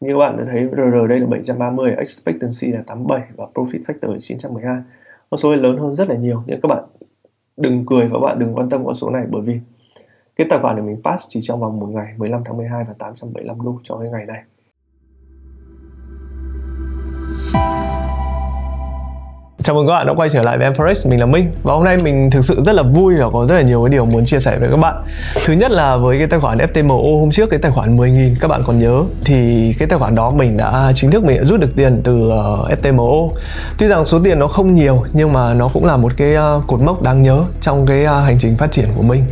Như các bạn đã thấy RR đây là 730, expectancy là 87 và profit factor là 912. Con số này lớn hơn rất là nhiều, nhưng các bạn đừng cười và các bạn đừng quan tâm con số này, bởi vì cái tài khoản này mình pass chỉ trong vòng một ngày, 15 tháng 12 và 875 đô cho cái ngày này. Chào mừng các bạn đã quay trở lại với Forex, mình là Minh. Và hôm nay mình thực sự rất là vui và có rất là nhiều cái điều muốn chia sẻ với các bạn. Thứ nhất là với cái tài khoản FTMO hôm trước, cái tài khoản 10.000 các bạn còn nhớ, thì cái tài khoản đó mình đã chính thức rút được tiền từ FTMO. Tuy rằng số tiền nó không nhiều nhưng mà nó cũng là một cái cột mốc đáng nhớ trong cái hành trình phát triển của mình.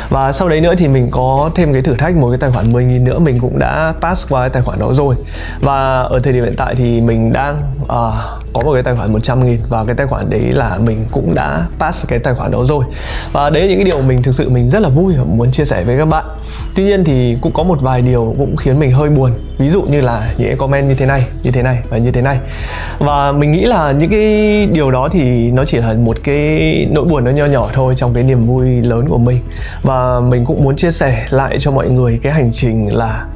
Và sau đấy nữa thì mình có thêm cái thử thách một cái tài khoản 10.000 nữa, mình cũng đã pass qua cái tài khoản đó rồi. Và ở thời điểm hiện tại thì mình đang có một cái tài khoản 100.000 và cái tài khoản đấy là mình cũng đã pass cái tài khoản đó rồi. Và đấy là những cái điều mình thực sự mình rất là vui và muốn chia sẻ với các bạn. Tuy nhiên thì cũng có một vài điều cũng khiến mình hơi buồn. Ví dụ như là những cái comment như thế này và như thế này. Và mình nghĩ là những cái điều đó thì nó chỉ là một cái nỗi buồn nó nho nhỏ thôi trong cái niềm vui lớn của mình. Và mình cũng muốn chia sẻ lại cho mọi người cái hành trình là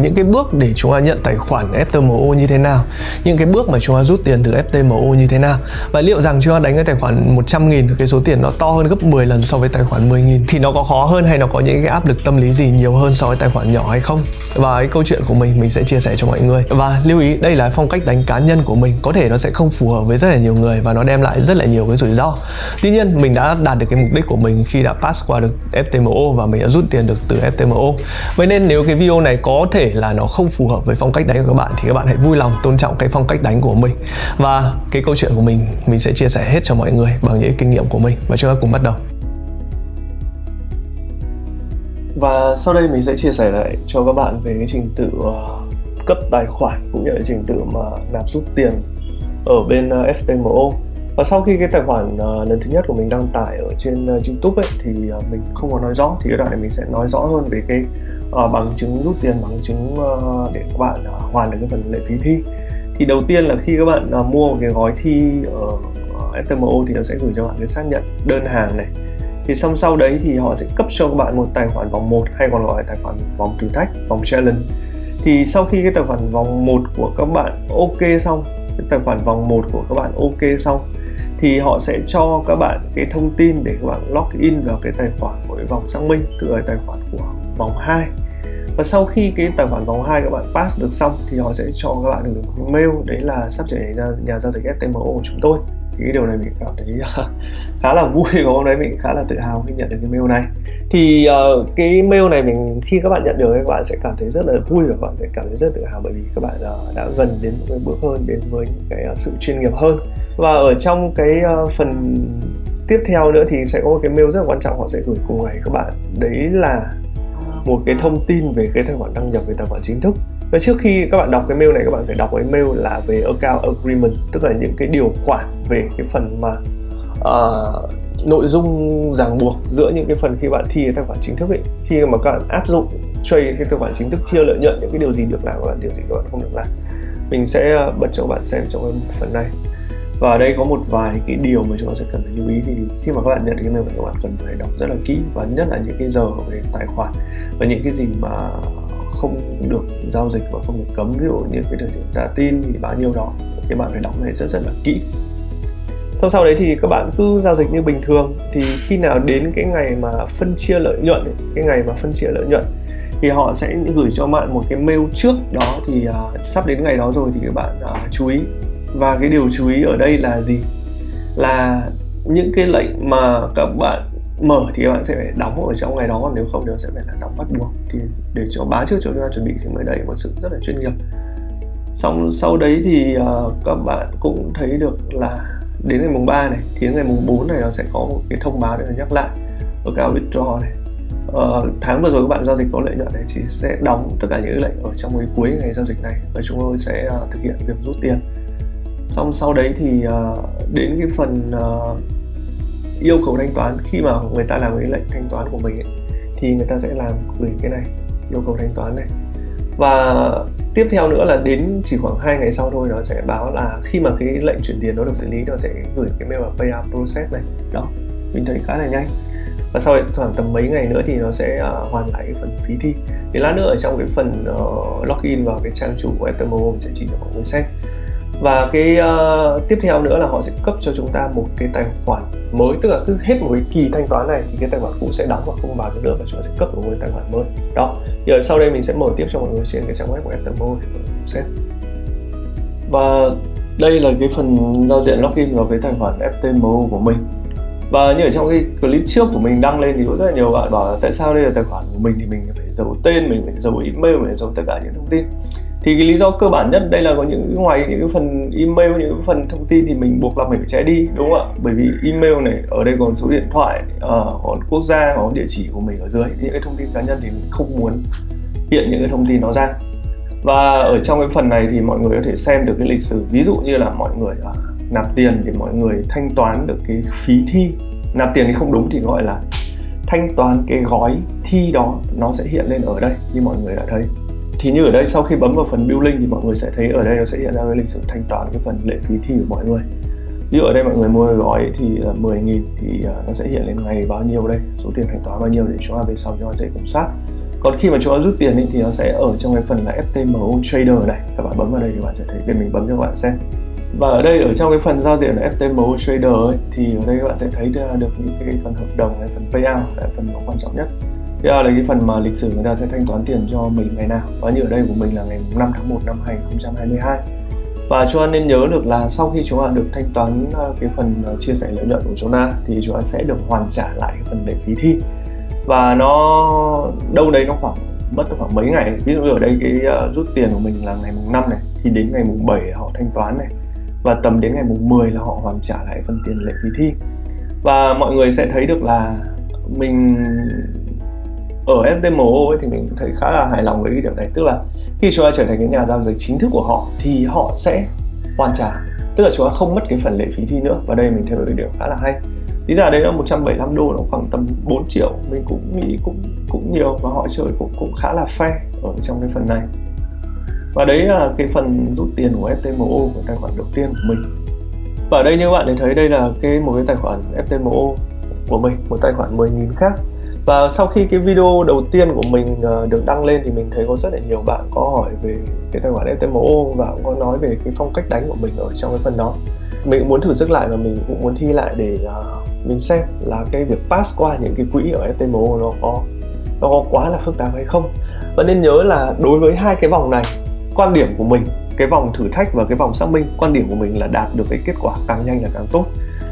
những cái bước để chúng ta nhận tài khoản FTMO như thế nào, những cái bước mà chúng ta rút tiền từ FTMO như thế nào, và liệu rằng chúng ta đánh cái tài khoản 100.000, cái số tiền nó to hơn gấp 10 lần so với tài khoản 10.000 thì nó có khó hơn hay nó có những cái áp lực tâm lý gì nhiều hơn so với tài khoản nhỏ hay không. Và cái câu chuyện của mình sẽ chia sẻ cho mọi người. Và lưu ý, đây là phong cách đánh cá nhân của mình, có thể nó sẽ không phù hợp với rất là nhiều người và nó đem lại rất là nhiều cái rủi ro. Tuy nhiên mình đã đạt được cái mục đích của mình khi đã pass qua được FTMO và mình đã rút tiền được từ FTMO. Vậy nên nếu cái video này có thể là nó không phù hợp với phong cách đánh của các bạn thì các bạn hãy vui lòng tôn trọng cái phong cách đánh của mình. Và cái câu chuyện của mình sẽ chia sẻ hết cho mọi người bằng những kinh nghiệm của mình. Và chúng ta cùng bắt đầu. Và sau đây mình sẽ chia sẻ lại cho các bạn về cái trình tự cấp tài khoản cũng như là trình tự mà nạp rút tiền ở bên FTMO. Và sau khi cái tài khoản lần thứ nhất của mình đăng tải ở trên YouTube ấy, thì mình không có nói rõ, thì cái đoạn này mình sẽ nói rõ hơn về cái bằng chứng rút tiền, bằng chứng để các bạn hoàn được cái phần lệ phí thi. Thì đầu tiên là khi các bạn mua một cái gói thi ở FTMO thì nó sẽ gửi cho bạn cái xác nhận đơn hàng này. Thì xong sau đấy thì họ sẽ cấp cho các bạn một tài khoản vòng 1 hay còn gọi là tài khoản vòng thử thách, vòng challenge. Thì sau khi cái tài khoản vòng 1 của các bạn ok xong, cái tài khoản vòng 1 của các bạn ok xong, thì họ sẽ cho các bạn cái thông tin để các bạn login vào cái tài khoản của cái vòng xác minh, tức là tài khoản của vòng 2. Và sau khi cái tài khoản vòng 2 các bạn pass được xong thì họ sẽ cho các bạn được một cái mail, đấy là sắp trở thành nhà giao dịch FTMO của chúng tôi. Thì cái điều này mình cảm thấy khá là vui, và hôm nay mình khá là tự hào khi nhận được cái mail này. Thì cái mail này khi các bạn nhận được các bạn sẽ cảm thấy rất là vui và các bạn sẽ cảm thấy rất tự hào, bởi vì các bạn đã gần đến một cái bước hơn, đến với cái sự chuyên nghiệp hơn. Và ở trong cái phần tiếp theo nữa thì sẽ có một cái mail rất là quan trọng họ sẽ gửi cùng ngày các bạn, đấy là một cái thông tin về cái tài khoản đăng nhập về tài khoản chính thức. Và trước khi các bạn đọc cái mail này, các bạn phải đọc cái mail là về account agreement, tức là những cái điều khoản về cái phần mà nội dung ràng buộc giữa những cái phần khi bạn thi cái tài khoản chính thức ấy. Khi mà các bạn áp dụng trade cái tài khoản chính thức, chia lợi nhuận, những cái điều gì được làm và điều gì các bạn không được làm, mình sẽ bật cho các bạn xem trong cái phần này. Và ở đây có một vài cái điều mà chúng ta sẽ cần phải lưu ý. Thì khi mà các bạn nhận được cái mail này, các bạn cần phải đọc rất là kỹ, và nhất là những cái giờ về tài khoản và những cái gì mà không được giao dịch và không được cấm, ví dụ như cái thời điểm trả tin thì bao nhiêu đó, thì bạn phải đọc này rất là kỹ. Sau đấy thì các bạn cứ giao dịch như bình thường. Thì khi nào đến cái ngày mà phân chia lợi nhuận thì họ sẽ gửi cho bạn một cái mail trước đó. Thì sắp đến ngày đó rồi thì các bạn chú ý. Và cái điều chú ý ở đây là gì? Là những cái lệnh mà các bạn mở thì các bạn sẽ phải đóng ở trong ngày đó, còn nếu không thì nó sẽ phải là đóng bắt buộc. Thì để cho báo trước cho chúng ta chuẩn bị thì mới đây một sự rất là chuyên nghiệp. Xong sau đấy thì các bạn cũng thấy được là đến ngày mùng 3 này, thì đến ngày mùng 4 này nó sẽ có một cái thông báo để nhắc lại ở cả withdraw này. Tháng vừa rồi các bạn giao dịch có lợi nhuận này thì sẽ đóng tất cả những lệnh ở trong cái cuối ngày giao dịch này, và chúng tôi sẽ thực hiện việc rút tiền. Xong sau đấy thì đến cái phần yêu cầu thanh toán, khi mà người ta làm cái lệnh thanh toán của mình ấy, thì người ta sẽ gửi cái này, yêu cầu thanh toán này. Và tiếp theo nữa là đến chỉ khoảng 2 ngày sau thôi, nó sẽ báo là khi mà cái lệnh chuyển tiền nó được xử lý, nó sẽ gửi cái mail vào payout process này. Đó, mình thấy khá là nhanh. và sau khoảng tầm mấy ngày nữa thì nó sẽ hoàn lại cái phần phí thi. Thì lát nữa ở trong cái phần login vào cái trang chủ của FTMO mình sẽ chỉ cho mọi người xem. Và cái tiếp theo nữa là họ sẽ cấp cho chúng ta một cái tài khoản mới, tức là cứ hết một cái kỳ thanh toán này thì cái tài khoản cũ sẽ đóng và không vào được nữa, và chúng ta sẽ cấp một cái tài khoản mới. Đó, thì ở sau đây mình sẽ mở tiếp cho mọi người trên cái trang web của FTMO để mọi người xem. Và đây là cái phần giao diện login vào cái tài khoản FTMO của mình. Và như ở trong cái clip trước của mình đăng lên thì có rất là nhiều bạn bảo là tại sao đây là tài khoản của mình thì mình phải giấu tên, mình phải giấu email, mình phải giấu tất cả những thông tin. Thì cái lý do cơ bản nhất đây là có ngoài những cái phần email, những cái phần thông tin thì mình buộc là mình phải che đi, đúng không ạ? Bởi vì email này ở đây còn số điện thoại, còn quốc gia, có địa chỉ của mình ở dưới, những cái thông tin cá nhân thì mình không muốn hiện những cái thông tin đó ra. Và ở trong cái phần này thì mọi người có thể xem được cái lịch sử, ví dụ như là mọi người nạp tiền thì mọi người thanh toán được cái phí thi. Nạp tiền thì không đúng, thì gọi là thanh toán cái gói thi đó, nó sẽ hiện lên ở đây như mọi người đã thấy. Thì như ở đây sau khi bấm vào phần billing thì mọi người sẽ thấy ở đây nó sẽ hiện ra cái lịch sử thanh toán cái phần lệ phí thi của mọi người. Ví dụ ở đây mọi người mua gói thì 10.000 thì nó sẽ hiện lên ngày bao nhiêu đây, số tiền thanh toán bao nhiêu để chúng ta về sau cho nó dễ kiểm soát. Còn khi mà chúng ta rút tiền thì nó sẽ ở trong cái phần là FTMO Trader này. Các bạn bấm vào đây thì bạn sẽ thấy, để mình bấm cho các bạn xem. Và ở đây ở trong cái phần giao diện là FTMO Trader ấy, thì ở đây các bạn sẽ thấy được những cái phần hợp đồng này, phần payout là phần quan trọng nhất. Đây là cái phần mà lịch sử người ta sẽ thanh toán tiền cho mình ngày nào. Và như ở đây của mình là ngày 5 tháng 1 năm 2022. Và chúng ta nên nhớ được là sau khi chúng ta được thanh toán cái phần chia sẻ lợi nhuận của chúng ta thì chúng ta sẽ được hoàn trả lại cái phần lệ phí thi. Và nó đâu đấy nó mất khoảng mấy ngày. Ví dụ như ở đây cái rút tiền của mình là ngày mùng 5 này, thì đến ngày mùng 7 họ thanh toán này, và tầm đến ngày mùng 10 là họ hoàn trả lại phần tiền lệ phí thi. Và mọi người sẽ thấy được là mình ở FTMO ấy thì mình thấy khá là hài lòng với cái điểm này, tức là khi chúng ta trở thành cái nhà giao dịch chính thức của họ thì họ sẽ hoàn trả, tức là chúng ta không mất cái phần lệ phí thi nữa. Và đây mình thấy một cái điểm khá là hay. Lý ra đấy là 175 đô, nó khoảng tầm 4 triệu, mình cũng nghĩ cũng nhiều, và họ chơi cũng khá là fair ở trong cái phần này. Và đấy là cái phần rút tiền của FTMO của tài khoản đầu tiên của mình. Và ở đây như các bạn thấy đây là một cái tài khoản FTMO của mình, một tài khoản 10.000 khác. Và sau khi cái video đầu tiên của mình được đăng lên thì mình thấy có rất là nhiều bạn có hỏi về cái tài khoản FTMO và cũng có nói về cái phong cách đánh của mình ở trong cái phần đó. Mình cũng muốn thử sức lại và mình cũng muốn thi lại để mình xem là cái việc pass qua những cái quỹ ở FTMO nó có quá là phức tạp hay không. Và nên nhớ là đối với hai cái vòng này, quan điểm của mình, cái vòng thử thách và cái vòng xác minh, quan điểm của mình là đạt được cái kết quả càng nhanh là càng tốt.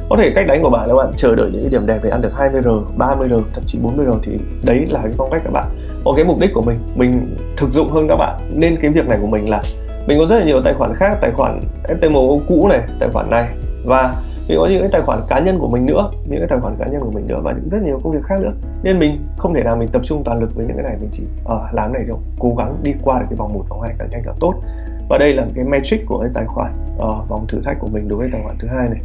Có thể cách đánh của bạn là bạn chờ đợi những cái điểm đẹp để ăn được 20R, 30R, thậm chí 40R thì đấy là cái phong cách các bạn. Còn cái mục đích của mình thực dụng hơn các bạn, nên cái việc này của mình là mình có rất là nhiều tài khoản khác, tài khoản FTMO cũ này, tài khoản này, và mình có những cái tài khoản cá nhân của mình nữa, những cái tài khoản cá nhân của mình nữa, và những rất nhiều công việc khác nữa. Nên mình không thể nào mình tập trung toàn lực với những cái này, mình chỉ làm này đâu, cố gắng đi qua được cái vòng 1, vòng 2 càng nhanh càng tốt. Và đây là cái metric của cái tài khoản vòng thử thách của mình đối với tài khoản thứ hai này.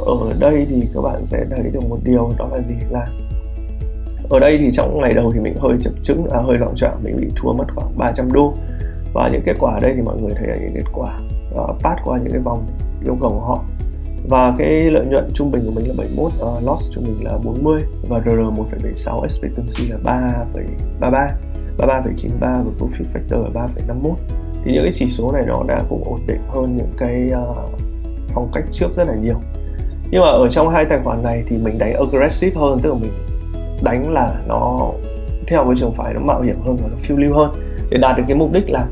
Ở đây thì các bạn sẽ thấy được một điều, đó là gì, là ở đây thì trong ngày đầu thì mình hơi chập chững, hơi loạn choạng, mình bị thua mất khoảng 300 đô. Và những kết quả ở đây thì mọi người thấy là những kết quả pass qua những cái vòng yêu cầu của họ. Và cái lợi nhuận trung bình của mình là 71, loss trung bình là 40, và RR 1,76, expectancy là 3,33, 33,93 và profit factor là 3,51. Thì những cái chỉ số này nó đã cũng ổn định hơn những cái phong cách trước rất là nhiều. Nhưng mà ở trong hai tài khoản này thì mình đánh aggressive hơn, tức là mình đánh là nó theo cái trường phái nó mạo hiểm hơn và nó phiêu lưu hơn, để đạt được cái mục đích là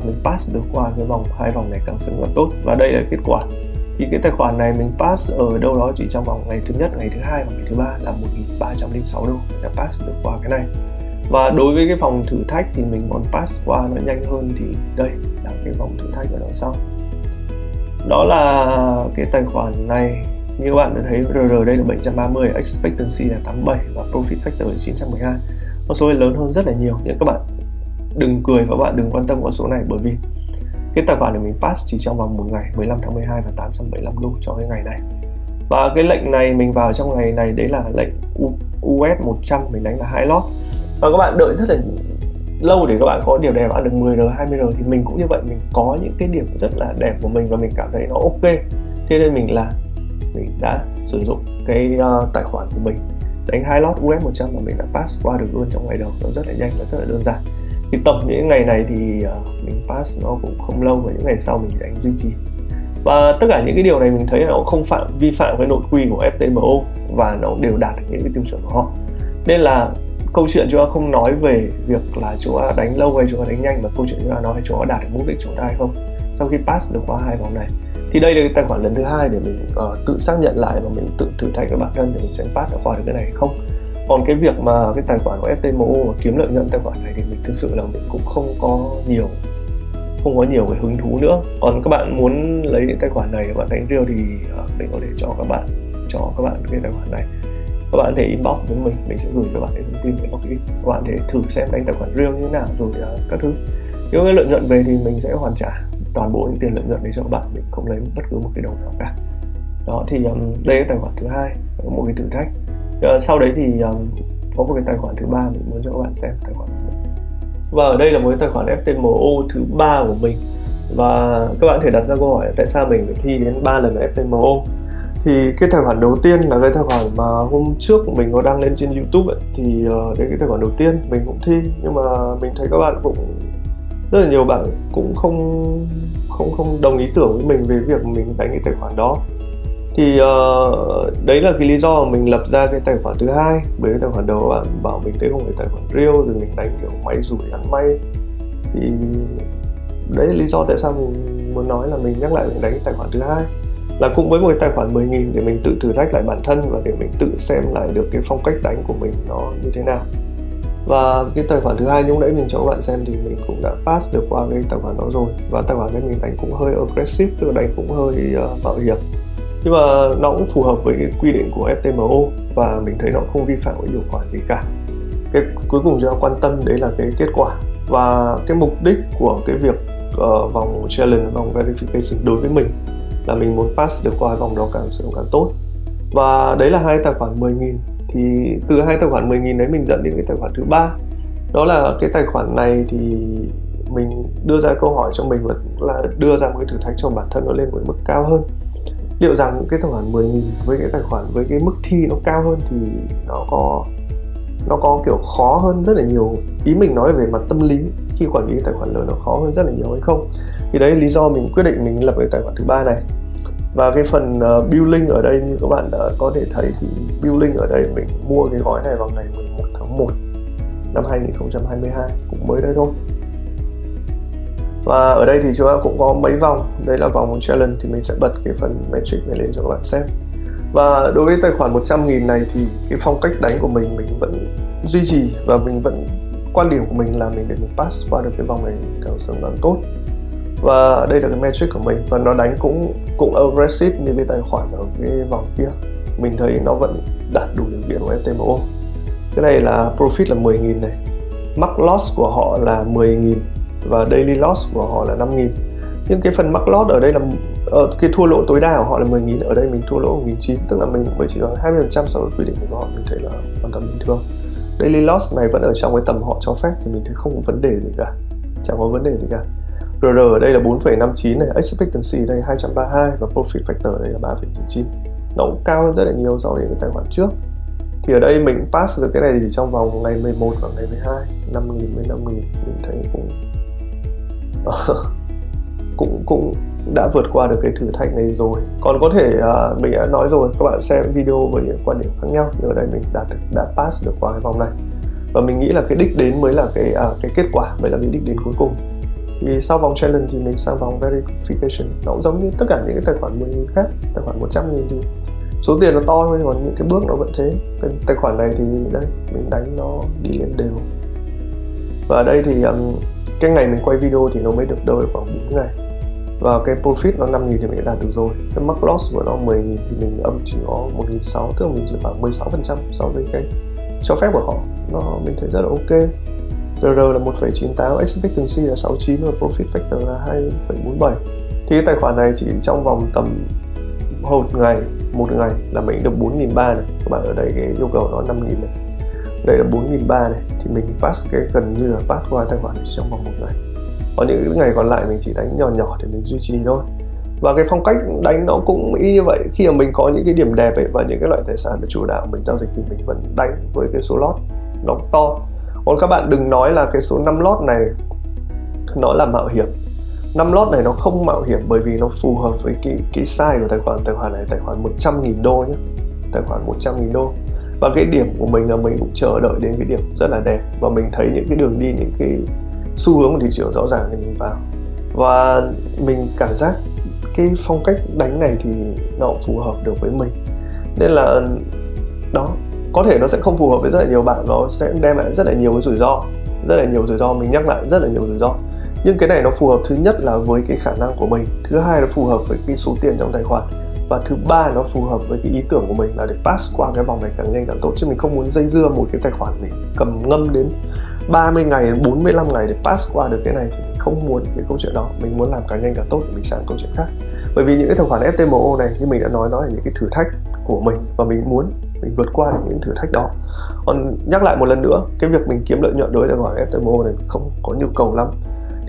mình pass được qua cái hai vòng này càng sớm càng tốt. Và đây là kết quả. Thì cái tài khoản này mình pass ở đâu đó chỉ trong vòng ngày thứ nhất, ngày thứ hai và ngày thứ ba là 1.306 đô, mình đã pass được qua cái này. Và đối với cái vòng thử thách thì mình còn pass qua nó nhanh hơn, thì đây là cái vòng thử thách ở đằng sau. Đó là cái tài khoản này. Như các bạn đã thấy RR đây là 730, expectancy là 87 và profit factor là 912. Con số này lớn hơn rất là nhiều, nhưng các bạn đừng cười và bạn đừng quan tâm con số này, bởi vì cái tài khoản này mình pass chỉ trong vòng một ngày, 15 tháng 12 và 875 đô cho cái ngày này. Và cái lệnh này mình vào trong ngày này đấy là lệnh US 100, mình đánh là high loss. Và các bạn đợi rất là lâu để các bạn có điểm đẹp ăn được 10R, 20R, thì mình cũng như vậy, mình có những cái điểm rất là đẹp của mình và mình cảm thấy nó ok. Thế nên mình đã sử dụng cái tài khoản của mình đánh high lot US 100 mà mình đã pass qua được luôn trong ngày đầu. Nó rất là nhanh và rất là đơn giản. Thì tổng những ngày này thì mình pass nó cũng không lâu, và những ngày sau mình đánh duy trì. Và tất cả những cái điều này mình thấy là nó không vi phạm cái nội quy của FTMO, và nó đều đạt được những cái tiêu chuẩn của họ. Nên là câu chuyện chúng ta không nói về việc là chúng ta đánh lâu hay chúng ta đánh nhanh, mà câu chuyện chúng ta nói chúng ta đạt được mục đích chúng ta hay không sau khi pass được qua 2 vòng này. Thì đây là cái tài khoản lần thứ 2 để mình tự xác nhận lại và mình tự thử thách với bản thân để mình xem pass đã qua được cái này hay không. Còn cái việc mà cái tài khoản của FTMO và kiếm lợi nhuận tài khoản này thì mình thực sự là mình cũng không có nhiều cái hứng thú nữa. Còn các bạn muốn lấy cái tài khoản này để bạn đánh real thì mình có thể cho các bạn cái tài khoản này. Các bạn có thể inbox với mình sẽ gửi cho bạn cái thông tin về login. Các bạn có thể thử xem đánh tài khoản real như thế nào rồi các thứ. Nếu cái lợi nhuận về thì mình sẽ hoàn trả toàn bộ những tiền lợi nhuận đấy cho các bạn, mình không lấy bất cứ một cái đồng nào cả. Đó thì đây là tài khoản thứ 2, một cái thử thách. Sau đấy thì có một cái tài khoản thứ 3 mình muốn cho các bạn xem tài khoản của mình. Và ở đây là một cái tài khoản FTMO thứ 3 của mình. Và các bạn có thể đặt ra câu hỏi là tại sao mình phải thi đến 3 lần FTMO. Thì cái tài khoản đầu tiên là cái tài khoản mà hôm trước mình có đăng lên trên YouTube ấy. Thì đấy cái tài khoản đầu tiên mình cũng thi, nhưng mà mình thấy các bạn cũng rất là nhiều bạn cũng không đồng ý tưởng với mình về việc mình đánh cái tài khoản đó. Thì đấy là cái lý do mà mình lập ra cái tài khoản thứ 2. Bởi cái tài khoản đầu bạn bảo mình đấy không phải tài khoản real, rồi mình đánh kiểu máy rủi ăn may. Thì đấy là lý do tại sao mình muốn nói là mình nhắc lại mình đánh cái tài khoản thứ 2, là cũng với một cái tài khoản 10.000 để mình tự thử thách lại bản thân và để mình tự xem lại được cái phong cách đánh của mình nó như thế nào. Và cái tài khoản thứ 2 lúc nãy mình cho các bạn xem thì mình cũng đã pass được qua cái tài khoản đó rồi. Và tài khoản đấy mình đánh cũng hơi aggressive, tức là đánh cũng hơi mạo hiểm, nhưng mà nó cũng phù hợp với cái quy định của FTMO và mình thấy nó không vi phạm cái điều khoản gì cả. Cái cuối cùng chúng ta quan tâm đấy là cái kết quả và cái mục đích của cái việc vòng challenge, vòng verification đối với mình là mình muốn pass được qua vòng đó càng sớm càng tốt. Và đấy là 2 tài khoản 10.000. Thì từ 2 tài khoản 10.000 đấy mình dẫn đến cái tài khoản thứ 3. Đó là cái tài khoản này thì mình đưa ra câu hỏi cho mình và là đưa ra một cái thử thách cho bản thân nó lên một mức cao hơn. Liệu rằng cái tài khoản 10.000 với cái tài khoản với cái mức thi nó cao hơn thì nó có kiểu khó hơn rất là nhiều. Ý mình nói về mặt tâm lý khi quản lý tài khoản lớn nó khó hơn rất là nhiều hay không. Thì đấy lý do mình quyết định mình lập cái tài khoản thứ 3 này. Và cái phần build link ở đây như các bạn đã có thể thấy thì build link ở đây mình mua cái gói này vào ngày 11 tháng 1 năm 2022, cũng mới đây thôi. Và ở đây thì chúng ta cũng có mấy vòng. Đây là vòng challenge thì mình sẽ bật cái phần metric này lên cho các bạn xem. Và đối với tài khoản 100.000 này thì cái phong cách đánh của mình vẫn duy trì, và mình vẫn quan điểm của mình là mình để mình pass qua được cái vòng này càng sớm càng tốt. Và đây là cái metric của mình, và nó đánh cũng aggressive như cái tài khoản ở cái vòng kia. Mình thấy nó vẫn đạt đủ điều kiện của FTMO. Cái này là profit là 10.000 này, mark loss của họ là 10.000 và daily loss của họ là 5.000. Nhưng cái phần mark loss ở đây là cái thua lỗ tối đa của họ là 10.000, ở đây mình thua lỗ 1.900, tức là mình mới chỉ có 20% so với quy định của họ, mình thấy là hoàn toàn bình thường. Daily loss này vẫn ở trong cái tầm họ cho phép thì mình thấy không có vấn đề gì cả, chẳng có vấn đề gì cả. RR ở đây là 4,59 này, expectancy đây 232 và profit factor ở đây là 3,99. Nó cũng cao hơn rất là nhiều so với cái tài khoản trước. Thì ở đây mình pass được cái này thì trong vòng ngày 11 và ngày 12, 5.000 với 5.000 mình thấy cũng đã vượt qua được cái thử thách này rồi. Còn có thể mình đã nói rồi, các bạn xem video với những quan điểm khác nhau, nhưng ở đây mình đã pass được qua cái vòng này. Và mình nghĩ là cái đích đến mới là cái kết quả, mới là cái đích đến cuối cùng. Thì sau vòng challenge thì mình sang vòng verification. Nó cũng giống như tất cả những cái tài khoản 10.000 khác. Tài khoản 100.000 thì số tiền nó to thôi, còn những cái bước nó vẫn thế. Cái tài khoản này thì đây, mình đánh nó đi lên đều. Và ở đây thì cái ngày mình quay video thì nó mới được đâu khoảng 4 ngày. Và cái profit nó 5.000 thì mình đã đạt được rồi. Cái mark loss của nó 10.000 thì mình âm chỉ có 1.600, tức là mình chỉ khoảng 16% so với cái cho phép của họ. Mình thấy rất là ok. RR là 1,98, expectancy là 69 và profit factor là 2,47. Thì cái tài khoản này chỉ trong vòng tầm một ngày là mình được 4.300 này. Các bạn ở đây cái yêu cầu nó 5.000 này. Đây là 4.300 này, thì mình pass cái gần như là pass qua tài khoản trong vòng một ngày. Còn những ngày còn lại mình chỉ đánh nhỏ nhỏ để mình duy trì thôi. Và cái phong cách đánh nó cũng y như vậy. Khi mà mình có những cái điểm đẹp ấy và những cái loại tài sản chủ đạo mình giao dịch thì mình vẫn đánh với cái số lót nó to. Còn các bạn đừng nói là cái số 5 lót này nó là mạo hiểm. 5 lót này nó không mạo hiểm bởi vì nó phù hợp với cái size của tài khoản. Tài khoản này tài khoản 100.000 đô nhé, tài khoản 100.000 đô. Và cái điểm của mình là mình cũng chờ đợi đến cái điểm rất là đẹp, và mình thấy những cái đường đi, những cái xu hướng của thị trường rõ ràng thì mình vào. Và mình cảm giác cái phong cách đánh này thì nó cũng phù hợp được với mình. Nên là đó, có thể nó sẽ không phù hợp với rất là nhiều bạn, nó sẽ đem lại rất là nhiều cái rủi ro. Rất là nhiều rủi ro, mình nhắc lại rất là nhiều rủi ro. Nhưng cái này nó phù hợp thứ nhất là với cái khả năng của mình, thứ hai nó phù hợp với cái số tiền trong tài khoản, và thứ ba nó phù hợp với cái ý tưởng của mình là để pass qua cái vòng này càng nhanh càng tốt. Chứ mình không muốn dây dưa một cái tài khoản mình cầm ngâm đến 30 ngày đến 45 ngày để pass qua được cái này, thì mình không muốn cái câu chuyện đó. Mình muốn làm càng nhanh càng tốt để mình sang câu chuyện khác. Bởi vì những cái tài khoản FTMO này như mình đã nói, nó là những cái thử thách của mình, và mình muốn mình vượt qua được những thử thách đó. Còn nhắc lại một lần nữa, cái việc mình kiếm lợi nhuận đối với tài khoản FTMO này không có nhu cầu lắm.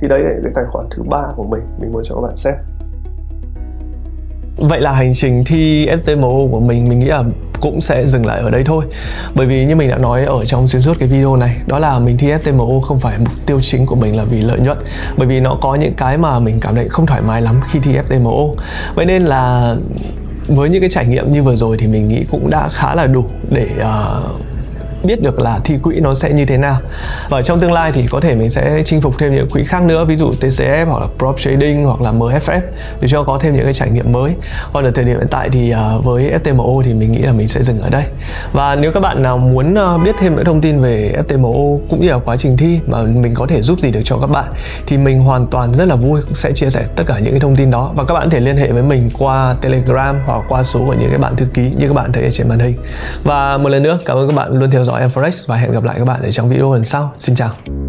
Thì đấy là cái tài khoản thứ ba của mình muốn cho các bạn xem. Vậy là hành trình thi FTMO của mình nghĩ là cũng sẽ dừng lại ở đây thôi. Bởi vì như mình đã nói ở trong xuyên suốt cái video này, đó là mình thi FTMO không phải mục tiêu chính của mình là vì lợi nhuận. Bởi vì nó có những cái mà mình cảm thấy không thoải mái lắm khi thi FTMO. Vậy nên là với những cái trải nghiệm như vừa rồi thì mình nghĩ cũng đã khá là đủ để biết được là thi quỹ nó sẽ như thế nào. Và trong tương lai thì có thể mình sẽ chinh phục thêm những quỹ khác nữa, ví dụ TCF hoặc là Prop Trading hoặc là MFF, để cho có thêm những cái trải nghiệm mới. Còn ở thời điểm hiện tại thì với FTMO thì mình nghĩ là mình sẽ dừng ở đây. Và nếu các bạn nào muốn biết thêm những thông tin về FTMO cũng như là quá trình thi mà mình có thể giúp gì được cho các bạn, thì mình hoàn toàn rất là vui sẽ chia sẻ tất cả những cái thông tin đó. Và các bạn có thể liên hệ với mình qua Telegram hoặc qua số của những cái bạn thư ký như các bạn thấy ở trên màn hình. Và một lần nữa cảm ơn các bạn luôn theo dõi Em Forex, và hẹn gặp lại các bạn ở trong video lần sau. Xin chào.